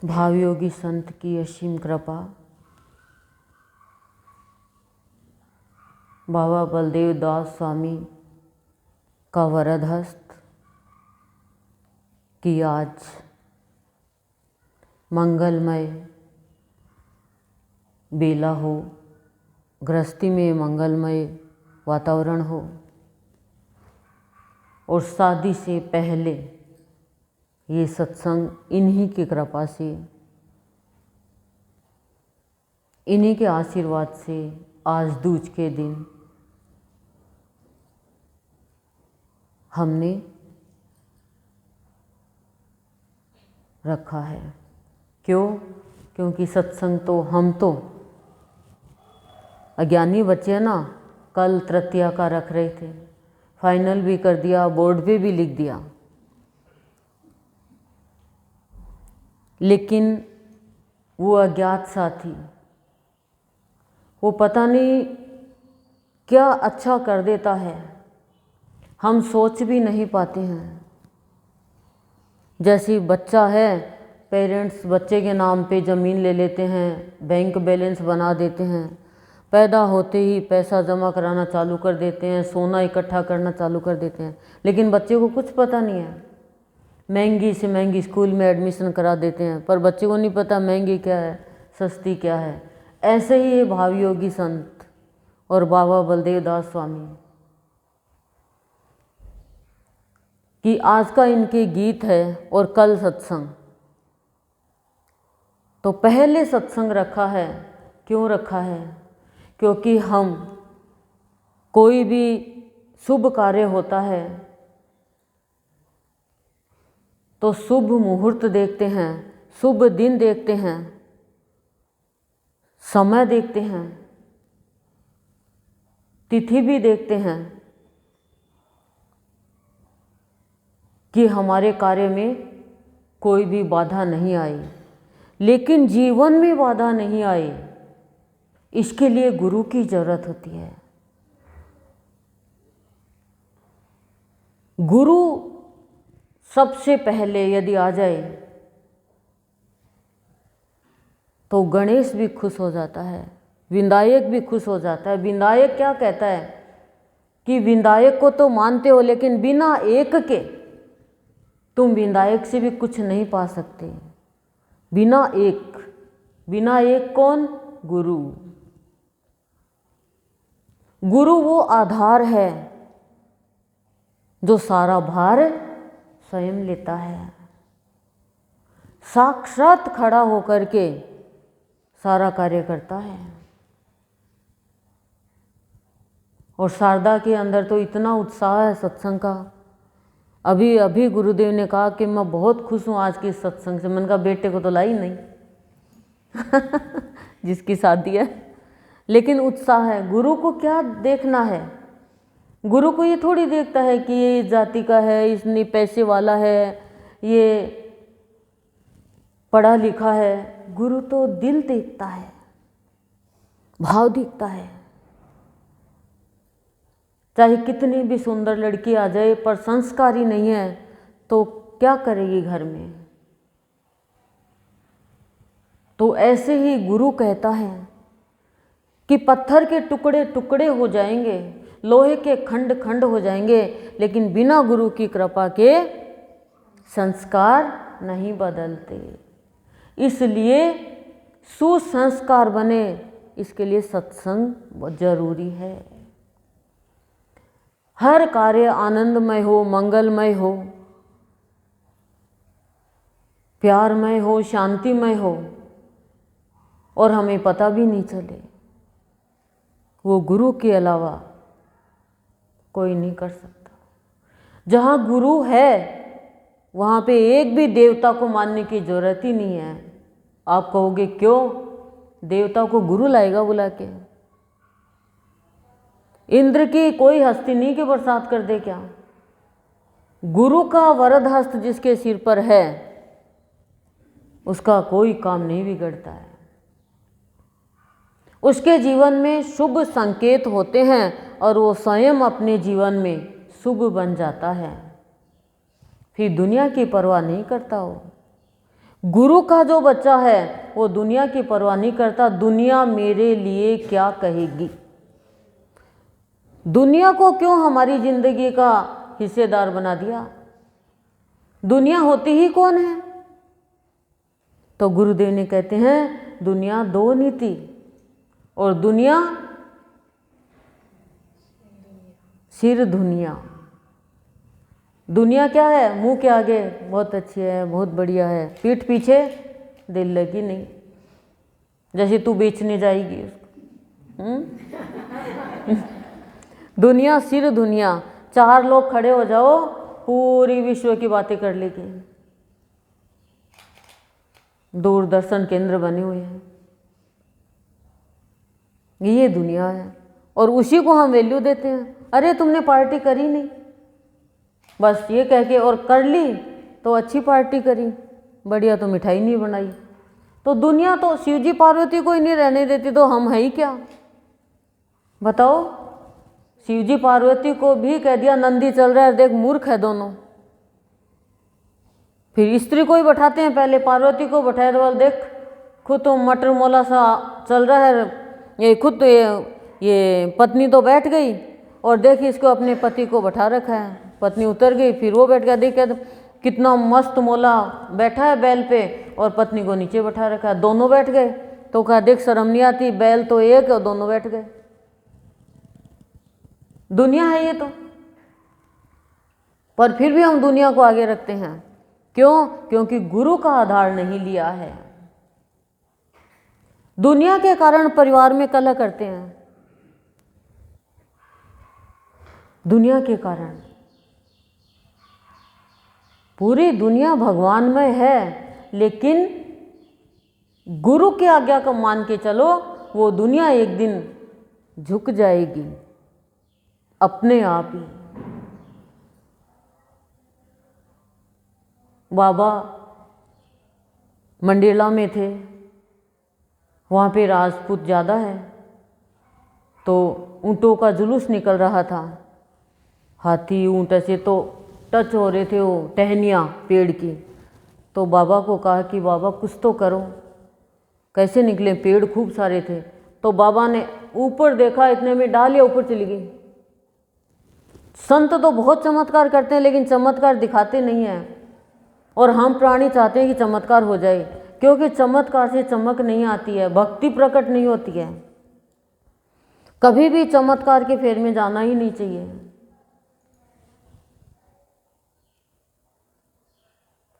भावयोगी संत की असीम कृपा, बाबा बलदेव दास स्वामी का वरद हस्त कि आज मंगलमय बेला हो, गृहस्थी में मंगलमय वातावरण हो और शादी से पहले ये सत्संग इन्हीं की कृपा से, इन्हीं के आशीर्वाद से आज दूज के दिन हमने रखा है। क्यों? क्योंकि सत्संग तो हम तो अज्ञानी बच्चे हैं ना, कल तृतीया का रख रहे थे, फाइनल भी कर दिया, बोर्ड पे भी लिख दिया, लेकिन वो अज्ञात साथी वो पता नहीं क्या अच्छा कर देता है, हम सोच भी नहीं पाते हैं। जैसे बच्चा है, पेरेंट्स बच्चे के नाम पे ज़मीन ले लेते हैं, बैंक बैलेंस बना देते हैं, पैदा होते ही पैसा जमा कराना चालू कर देते हैं, सोना इकट्ठा करना चालू कर देते हैं, लेकिन बच्चे को कुछ पता नहीं है। महंगी से महंगी स्कूल में एडमिशन करा देते हैं, पर बच्चे को नहीं पता महंगी क्या है, सस्ती क्या है। ऐसे ही ये भावयोगी संत और बाबा बलदेव दास स्वामी कि आज का इनके गीत है और कल सत्संग। तो पहले सत्संग रखा है, क्यों रखा है? क्योंकि हम कोई भी शुभ कार्य होता है तो शुभ मुहूर्त देखते हैं, शुभ दिन देखते हैं, समय देखते हैं, तिथि भी देखते हैं कि हमारे कार्य में कोई भी बाधा नहीं आई। लेकिन जीवन में बाधा नहीं आई, इसके लिए गुरु की जरूरत होती है। गुरु सबसे पहले यदि आ जाए तो गणेश भी खुश हो जाता है, विनायक भी खुश हो जाता है। विनायक क्या कहता है कि विनायक को तो मानते हो, लेकिन बिना एक के तुम विनायक से भी कुछ नहीं पा सकते। बिना एक कौन? गुरु। गुरु वो आधार है जो सारा भार स्वयं लेता है, साक्षात खड़ा होकर के सारा कार्य करता है। और शारदा के अंदर तो इतना उत्साह है सत्संग का। अभी अभी गुरुदेव ने कहा कि मैं बहुत खुश हूँ आज के सत्संग से। मैंने कहा बेटे को तो लाई नहीं जिसकी शादी है, लेकिन उत्साह है। गुरु को क्या देखना है? गुरु को ये थोड़ी देखता है कि ये इस जाति का है, इतने पैसे वाला है, ये पढ़ा लिखा है। गुरु तो दिल देखता है, भाव दिखता है। चाहे कितनी भी सुंदर लड़की आ जाए, पर संस्कारी नहीं है तो क्या करेगी घर में? तो ऐसे ही गुरु कहता है कि पत्थर के टुकड़े टुकड़े हो जाएंगे, लोहे के खंड खंड हो जाएंगे, लेकिन बिना गुरु की कृपा के संस्कार नहीं बदलते। इसलिए सुसंस्कार बने, इसके लिए सत्संग जरूरी है। हर कार्य आनंदमय हो, मंगलमय हो, प्यारमय हो, शांतिमय हो और हमें पता भी नहीं चले, वो गुरु के अलावा कोई नहीं कर सकता। जहाँ गुरु है वहाँ पे एक भी देवता को मानने की जरूरत ही नहीं है। आप कहोगे क्यों? देवता को गुरु लाएगा बुला के? इंद्र की कोई हस्ती नहीं कि बरसात कर दे क्या? गुरु का वरद हस्त जिसके सिर पर है उसका कोई काम नहीं बिगड़ता है। उसके जीवन में शुभ संकेत होते हैं और वो स्वयं अपने जीवन में शुभ बन जाता है, फिर दुनिया की परवाह नहीं करता हो। गुरु का जो बच्चा है वो दुनिया की परवाह नहीं करता, दुनिया मेरे लिए क्या कहेगी, दुनिया को क्यों हमारी जिंदगी का हिस्सेदार बना दिया, दुनिया होती ही कौन है। तो गुरुदेव ने कहते हैं दुनिया दो नीति, और दुनिया सिर दुनिया। दुनिया क्या है, मुंह के आगे बहुत अच्छी है, बहुत बढ़िया है, पीठ पीछे दिल लगी नहीं, जैसे तू बेचने जाएगी उसको। दुनिया सिर दुनिया, चार लोग खड़े हो जाओ पूरी विश्व की बातें कर लेगी, दूरदर्शन केंद्र बने हुए हैं, ये दुनिया है। और उसी को हम वैल्यू देते हैं। अरे तुमने पार्टी करी नहीं, बस ये कह के, और कर ली तो अच्छी पार्टी करी, बढ़िया तो मिठाई नहीं बनाई। तो दुनिया तो शिवजी पार्वती को ही नहीं रहने देती, तो हम है ही क्या बताओ। शिवजी पार्वती को भी कह दिया नंदी चल रहा है, देख मूर्ख है दोनों। फिर स्त्री को ही बैठाते हैं, पहले पार्वती को बैठाए तो देख खुद तो मटर मोला सा चल रहा है, ये खुद तो ये पत्नी तो बैठ गई, और देख इसको अपने पति को बैठा रखा है, पत्नी उतर गई, फिर वो बैठ गया, देख कितना मस्त मोला बैठा है बैल पे, और पत्नी को नीचे बैठा रखा है, दोनों बैठ गए। तो कहा देख शर्म नहीं आती, बैल तो एक और दोनों बैठ गए। दुनिया है ये तो, पर फिर भी हम दुनिया को आगे रखते हैं। क्यों? क्योंकि गुरु का आधार नहीं लिया है। दुनिया के कारण परिवार में कलह करते हैं, दुनिया के कारण। पूरी दुनिया भगवानमय है, लेकिन गुरु की आज्ञा को मान के चलो, वो दुनिया एक दिन झुक जाएगी अपने आप ही। बाबा मंडेला में थे, वहाँ पे राजपूत ज़्यादा है, तो ऊँटों का जुलूस निकल रहा था, हाथी ऊँट ऐसे तो टच हो रहे थे वो टहनियाँ पेड़ की। तो बाबा को कहा कि बाबा कुछ तो करो, कैसे निकले, पेड़ खूब सारे थे। तो बाबा ने ऊपर देखा, इतने में डालियाँ ऊपर चली गई। संत तो बहुत चमत्कार करते हैं, लेकिन चमत्कार दिखाते नहीं हैं, और हम प्राणी चाहते हैं कि चमत्कार हो जाए, क्योंकि चमत्कार से चमक नहीं आती है, भक्ति प्रकट नहीं होती है। कभी भी चमत्कार के फेर में जाना ही नहीं चाहिए।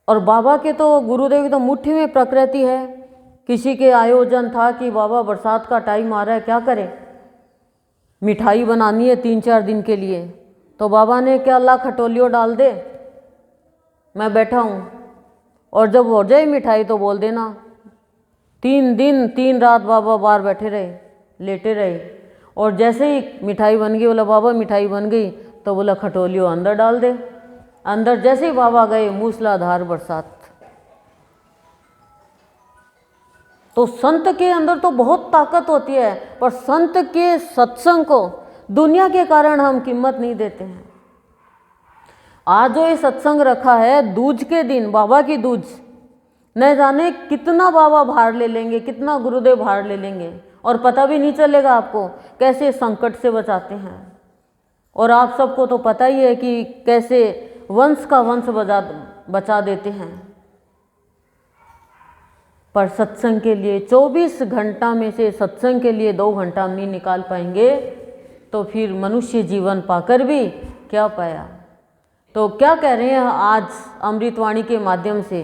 और बाबा के तो, गुरुदेव की तो मुट्ठी में प्रकृति है। किसी के आयोजन था कि बाबा बरसात का टाइम आ रहा है, क्या करें, मिठाई बनानी है 3-4 दिन के लिए। तो बाबा ने क्या, अल्लाह खटोलियों डाल दे, मैं बैठा हूँ, और जब हो जाए मिठाई तो बोल देना। 3 दिन 3 रात बाबा बाहर बैठे रहे, लेटे रहे, और जैसे ही मिठाई बन गई, बोला बाबा मिठाई बन गई, तो बोला खटोलियों अंदर डाल दे। अंदर जैसे ही बाबा गए, मूसलाधार बरसात। तो संत के अंदर तो बहुत ताकत होती है, पर संत के सत्संग को दुनिया के कारण हम कीमत नहीं देते हैं। आज जो ये सत्संग रखा है, दूज के दिन, बाबा की दूज, न जाने कितना बाबा भार ले लेंगे, कितना गुरुदेव भार ले लेंगे, और पता भी नहीं चलेगा आपको कैसे संकट से बचाते हैं। और आप सबको तो पता ही है कि कैसे वंश का वंश बचा देते हैं। पर सत्संग के लिए 24 घंटा में से सत्संग के लिए 2 घंटा हम नहीं निकाल पाएंगे, तो फिर मनुष्य जीवन पाकर भी क्या पाया। तो क्या कह रहे हैं आज अमृतवाणी के माध्यम से,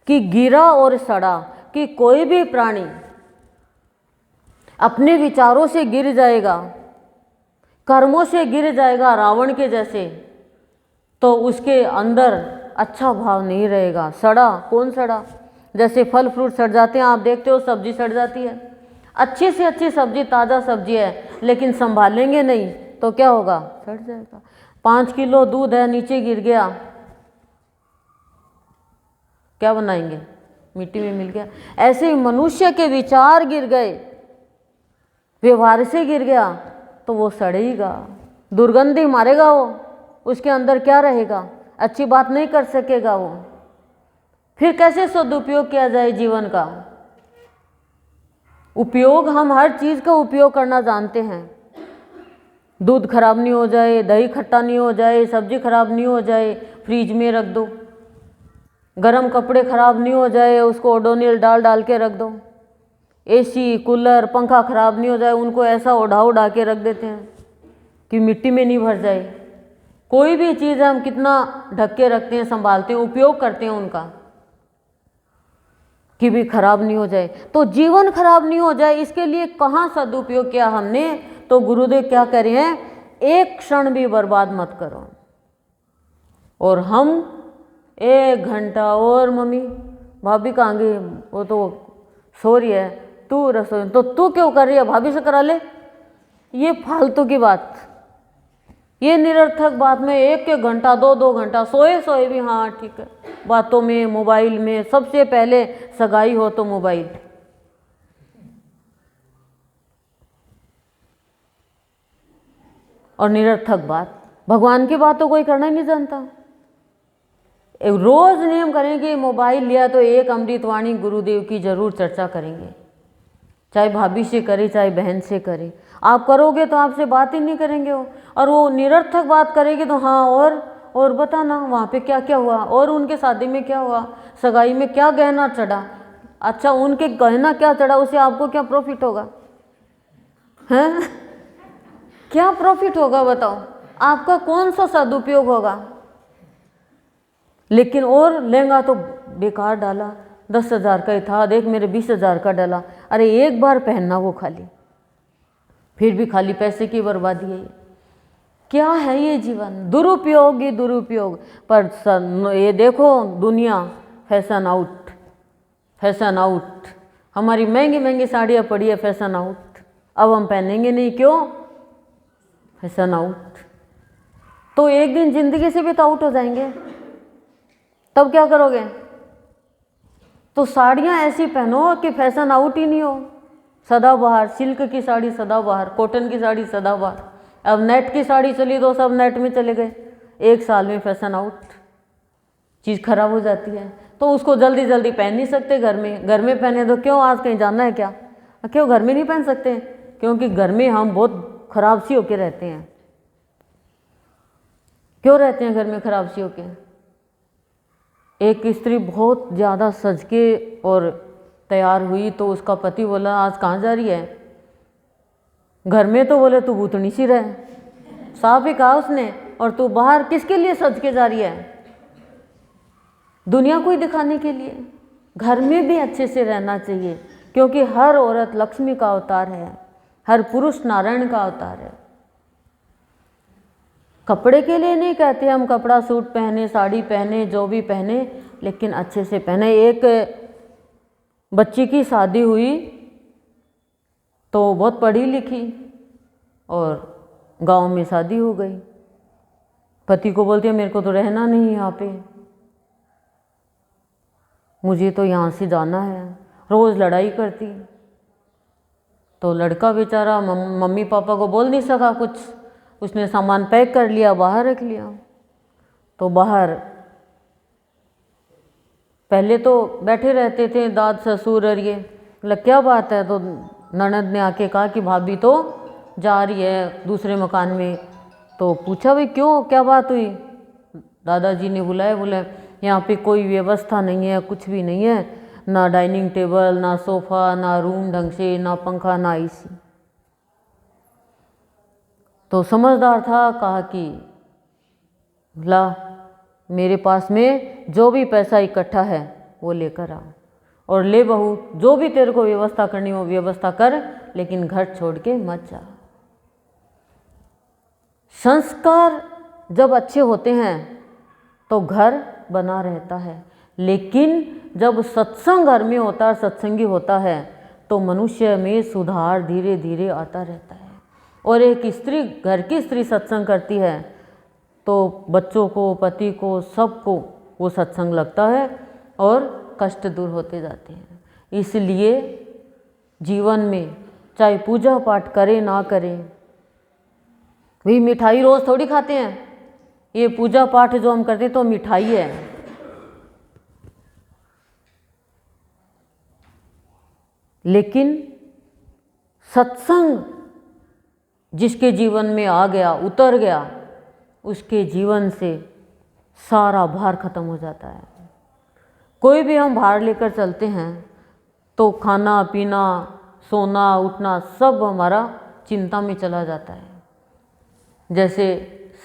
कि गिरा और सड़ा, कि कोई भी प्राणी अपने विचारों से गिर जाएगा, कर्मों से गिर जाएगा रावण के जैसे, तो उसके अंदर अच्छा भाव नहीं रहेगा। सड़ा, कौन सड़ा? जैसे फल फ्रूट सड़ जाते हैं, आप देखते हो, सब्जी सड़ जाती है, अच्छी से अच्छी सब्जी, ताज़ा सब्जी है, लेकिन संभालेंगे नहीं तो क्या होगा, सड़ जाएगा। 5 किलो दूध है, नीचे गिर गया, क्या बनाएंगे, मिट्टी में मिल गया। ऐसे ही मनुष्य के विचार गिर गए, व्यवहार से गिर गया, तो वो सड़ेगा, दुर्गंधी मारेगा वो, उसके अंदर क्या रहेगा, अच्छी बात नहीं कर सकेगा वो। फिर कैसे सदुपयोग किया जाए जीवन का? उपयोग, हम हर चीज़ का उपयोग करना जानते हैं। दूध खराब नहीं हो जाए, दही खट्टा नहीं हो जाए, सब्जी खराब नहीं हो जाए, फ्रिज में रख दो। गरम कपड़े खराब नहीं हो जाए, उसको ओडोनिल डाल डाल के रख दो। एसी, कूलर, पंखा खराब नहीं हो जाए, उनको ऐसा उड़ा उड़ा के रख देते हैं कि मिट्टी में नहीं भर जाए। कोई भी चीज़ हम कितना ढक के रखते हैं, संभालते हैं, उपयोग करते हैं उनका, कि भी खराब नहीं हो जाए। तो जीवन खराब नहीं हो जाए, इसके लिए कहाँ सदुपयोग किया हमने? तो गुरुदेव क्या कह रहे हैं, एक क्षण भी बर्बाद मत करो। और हम 1 घंटा और, मम्मी भाभी कहाँ गई, वो तो सो रही है, तू रसोई, तो तू क्यों कर रही है, भाभी से करा ले। ये फालतू की बात, ये निरर्थक बात में 1-1 घंटा 2-2 घंटा सोए भी, हाँ ठीक है, बातों में, मोबाइल में, सबसे पहले सगाई हो तो मोबाइल। और निरर्थक बात, भगवान की बात तो कोई करना ही नहीं जानता। रोज नियम करेंगे, मोबाइल लिया तो एक अमृतवाणी गुरुदेव की जरूर चर्चा करेंगे, चाहे भाभी से करे चाहे बहन से करे। आप करोगे तो आपसे बात ही नहीं करेंगे वो, और वो निरर्थक बात करेंगे तो हाँ और बताना वहाँ पे क्या क्या हुआ, और उनके शादी में क्या हुआ, सगाई में क्या गहना चढ़ा। अच्छा, उनके गहना क्या चढ़ा, उसे आपको क्या प्रॉफिट होगा? हैं? क्या प्रॉफिट होगा बताओ? आपका कौन सा सदुपयोग होगा? लेकिन और लहंगा तो बेकार डाला, 10,000 का ही था, देख मेरे 20,000 का डाला। अरे एक बार पहनना वो खाली, फिर भी खाली पैसे की बर्बादी है। क्या है ये जीवन? दुरुपयोग ही दुरुपयोग। पर ये देखो दुनिया, फैशन आउट, फैशन आउट। हमारी महंगी महंगी साड़ियाँ पड़ी है, फैशन आउट, अब हम पहनेंगे नहीं, क्यों? Fashion out. तो एक दिन जिंदगी से भी तो आउट हो जाएंगे, तब क्या करोगे? तो साड़ियाँ ऐसी पहनो कि फैशन आउट ही नहीं हो, सदाबहार। सिल्क की साड़ी सदाबहार, कॉटन की साड़ी सदाबहार। अब नेट की साड़ी चली तो सब नेट में चले गए, 1 साल में फैशन आउट, चीज़ खराब हो जाती है। तो उसको जल्दी जल्दी पहन नहीं सकते घर में पहने तो क्यों, आज कहीं जाना है क्या, क्यों घर में नहीं पहन सकते? क्योंकि घर में हम बहुत खराब सी होके रहते हैं। क्यों रहते हैं घर में खराब सी होके? एक स्त्री बहुत ज़्यादा सज के और तैयार हुई तो उसका पति बोला आज कहाँ जा रही है? घर में तो बोले तू भूतनी सी रहे, साफ ही कहा उसने, और तू बाहर किसके लिए सज के जा रही है? दुनिया को ही दिखाने के लिए। घर में भी अच्छे से रहना चाहिए, क्योंकि हर औरत लक्ष्मी का अवतार है, हर पुरुष नारायण का अवतार है। कपड़े के लिए नहीं कहते हम कपड़ा सूट पहने, साड़ी पहने, जो भी पहने, लेकिन अच्छे से पहने। एक बच्ची की शादी हुई तो बहुत पढ़ी लिखी, और गांव में शादी हो गई। पति को बोलती है मेरे को तो रहना नहीं यहाँ पे, मुझे तो यहाँ से जाना है। रोज़ लड़ाई करती। तो लड़का बेचारा मम्मी पापा को बोल नहीं सका कुछ, उसने सामान पैक कर लिया, बाहर रख लिया। तो बाहर पहले तो बैठे रहते थे दाद ससुर और ये, मतलब क्या बात है? तो ननद ने आके कहा कि भाभी तो जा रही है दूसरे मकान में। तो पूछा भाई क्यों, क्या बात हुई? दादाजी ने बुलाया, यहाँ पे कोई व्यवस्था नहीं है, कुछ भी नहीं है, ना डाइनिंग टेबल, ना सोफ़ा, ना रूम ढंग से, ना पंखा, ना एसी। तो समझदार था, कहा कि ला मेरे पास में जो भी पैसा इकट्ठा है वो लेकर आ, और ले बहू जो भी तेरे को व्यवस्था करनी वो व्यवस्था कर, लेकिन घर छोड़ के मत जा। संस्कार जब अच्छे होते हैं तो घर बना रहता है, लेकिन जब सत्संग घर में होता है, सत्संगी होता है, तो मनुष्य में सुधार धीरे धीरे आता रहता है। और एक स्त्री, घर की स्त्री सत्संग करती है तो बच्चों को, पति को, सबको वो सत्संग लगता है और कष्ट दूर होते जाते हैं। इसलिए जीवन में चाहे पूजा पाठ करें ना करें, वही मिठाई रोज़ थोड़ी खाते हैं। ये पूजा पाठ जो हम करते हैं तो मिठाई है, लेकिन सत्संग जिसके जीवन में आ गया, उतर गया, उसके जीवन से सारा भार खत्म हो जाता है। कोई भी हम भार लेकर चलते हैं तो खाना पीना, सोना उठना सब हमारा चिंता में चला जाता है। जैसे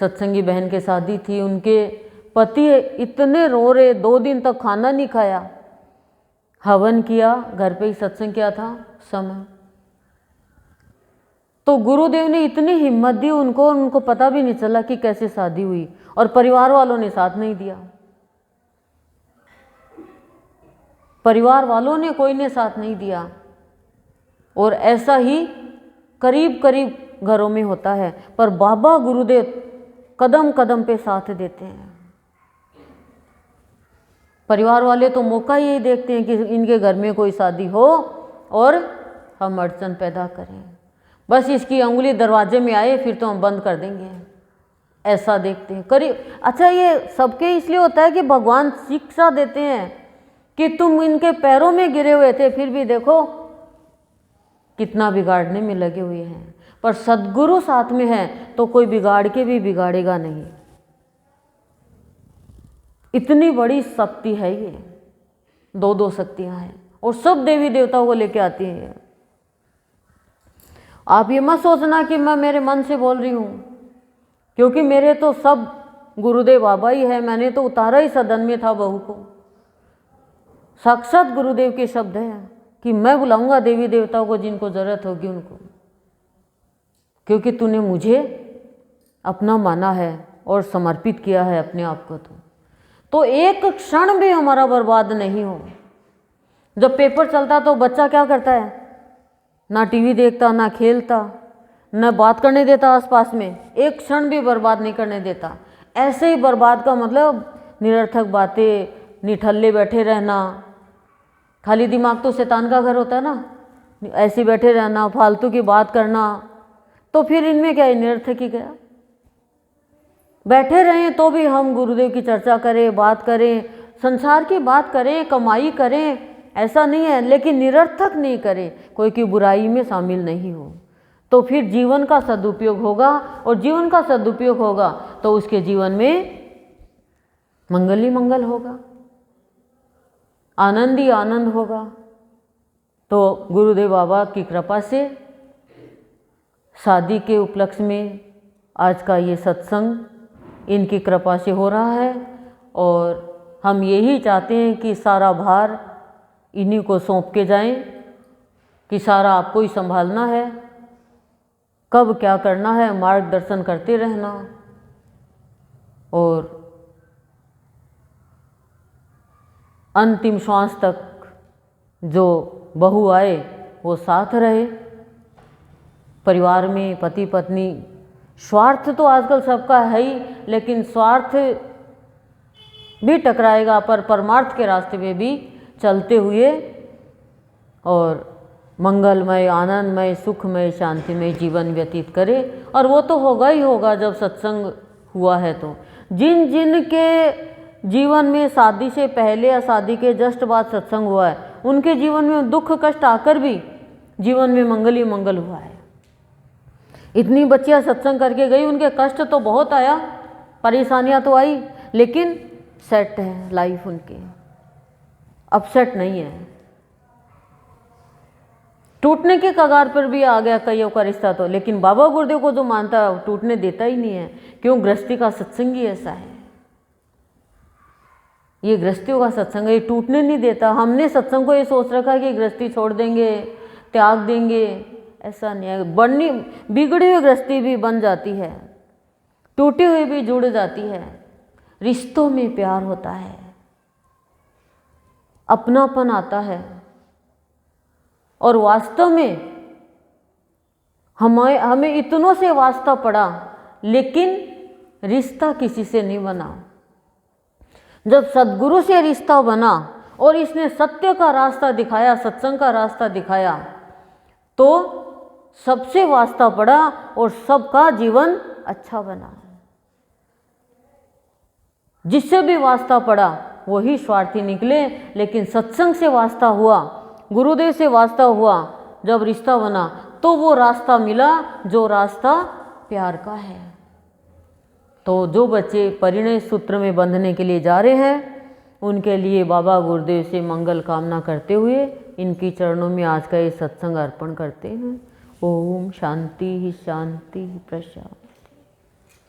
सत्संगी बहन के शादी थी, उनके पति इतने रो रहे, 2 दिन तक खाना नहीं खाया, हवन किया, घर पे ही सत्संग किया था समय। तो गुरुदेव ने इतनी हिम्मत दी उनको पता भी नहीं चला कि कैसे शादी हुई, और परिवार वालों ने साथ नहीं दिया। परिवार वालों ने, कोई ने साथ नहीं दिया। और ऐसा ही करीब करीब घरों में होता है, पर बाबा गुरुदेव कदम कदम पे साथ देते हैं। परिवार वाले तो मौका यही देखते हैं कि इनके घर में कोई शादी हो और हम अड़चन पैदा करें, बस इसकी अंगुली दरवाजे में आए फिर तो हम बंद कर देंगे, ऐसा देखते हैं करीब। अच्छा, ये सबके इसलिए होता है कि भगवान शिक्षा देते हैं कि तुम इनके पैरों में गिरे हुए थे, फिर भी देखो कितना बिगाड़ने में लगे हुए हैं। पर सद्गुरु साथ में है तो कोई बिगाड़ के भी बिगाड़ेगा नहीं। इतनी बड़ी शक्ति है ये, 2 शक्तियां हैं और सब देवी देवताओं को लेके आती हैं। आप ये मत सोचना कि मैं मेरे मन से बोल रही हूँ, क्योंकि मेरे तो सब गुरुदेव बाबा ही है। मैंने तो उतारा ही सदन में था बहू को। साक्षात गुरुदेव के शब्द हैं कि मैं बुलाऊंगा देवी देवताओं को जिनको जरूरत होगी उनको, क्योंकि तूने मुझे अपना माना है और समर्पित किया है अपने आप को। तो एक क्षण भी हमारा बर्बाद नहीं हो। जब पेपर चलता तो बच्चा क्या करता है, ना टीवी देखता, ना खेलता, ना बात करने देता आसपास में, एक क्षण भी बर्बाद नहीं करने देता। ऐसे ही बर्बाद का मतलब निरर्थक बातें, निठल्ले बैठे रहना, खाली दिमाग तो शैतान का घर होता है ना, ऐसे बैठे रहना, फालतू की बात करना, तो फिर इनमें क्या है, निरर्थक ही गया। बैठे रहें तो भी हम गुरुदेव की चर्चा करें, बात करें, संसार की बात करें, कमाई करें, ऐसा नहीं है, लेकिन निरर्थक नहीं करें, कोई की बुराई में शामिल नहीं हो, तो फिर जीवन का सदुपयोग होगा। और जीवन का सदुपयोग होगा तो उसके जीवन में मंगल ही मंगल होगा, आनंद ही आनंद होगा। तो गुरुदेव बाबा की कृपा से शादी के उपलक्ष्य में आज का ये सत्संग इनकी कृपा से हो रहा है, और हम यही चाहते हैं कि सारा भार इन्हीं को सौंप के जाएं, कि सारा आपको ही संभालना है, कब क्या करना है मार्गदर्शन करते रहना। और अंतिम श्वास तक जो बहू आए वो साथ रहे। परिवार में पति पत्नी, स्वार्थ तो आजकल सबका है ही, लेकिन स्वार्थ भी टकराएगा, पर परमार्थ के रास्ते में भी चलते हुए और मंगलमय, आनंदमय, सुखमय, शांतिमय जीवन व्यतीत करे। और वो तो होगा ही होगा जब सत्संग हुआ है। तो जिन जिन के जीवन में शादी से पहले या शादी के जस्ट बाद सत्संग हुआ है, उनके जीवन में दुख कष्ट आकर भी जीवन में मंगल ही मंगल हुआ है। इतनी बच्चियां सत्संग करके गई, उनके कष्ट तो बहुत आया, परेशानियां तो आई, लेकिन सेट है लाइफ उनकी, अपसेट नहीं है। टूटने के कगार पर भी आ गया कईयों का रिश्ता तो, लेकिन बाबा गुरुदेव को जो मानता है टूटने देता ही नहीं है। क्यों? गृहस्थी का सत्संग ही ऐसा है, ये गृहस्थियों का सत्संग है, ये टूटने नहीं देता। हमने सत्संग को ये सोच रखा है कि गृहस्थी छोड़ देंगे, त्याग देंगे, ऐसा नहीं है। बननी बिगड़ी हुई गृहस्थी भी बन जाती है, टूटी हुई भी जुड़ जाती है। रिश्तों में प्यार होता है, अपनापन आता है, और वास्तव में हमें इतनों से वास्ता पड़ा, लेकिन रिश्ता किसी से नहीं बना। जब सद्गुरु से रिश्ता बना और इसने सत्य का रास्ता दिखाया, सत्संग का रास्ता दिखाया, तो सबसे वास्ता पड़ा और सबका जीवन अच्छा बना। जिससे भी वास्ता पड़ा वही स्वार्थी निकले, लेकिन सत्संग से वास्ता हुआ गुरुदेव से वास्ता हुआ, जब रिश्ता बना तो वो रास्ता मिला जो रास्ता प्यार का है। तो जो बच्चे परिणय सूत्र में बंधने के लिए जा रहे हैं उनके लिए बाबा गुरुदेव से मंगल कामना करते हुए इनकी चरणों में आज का ये सत्संग अर्पण करते हैं। ओम शांति शांति प्रशांति।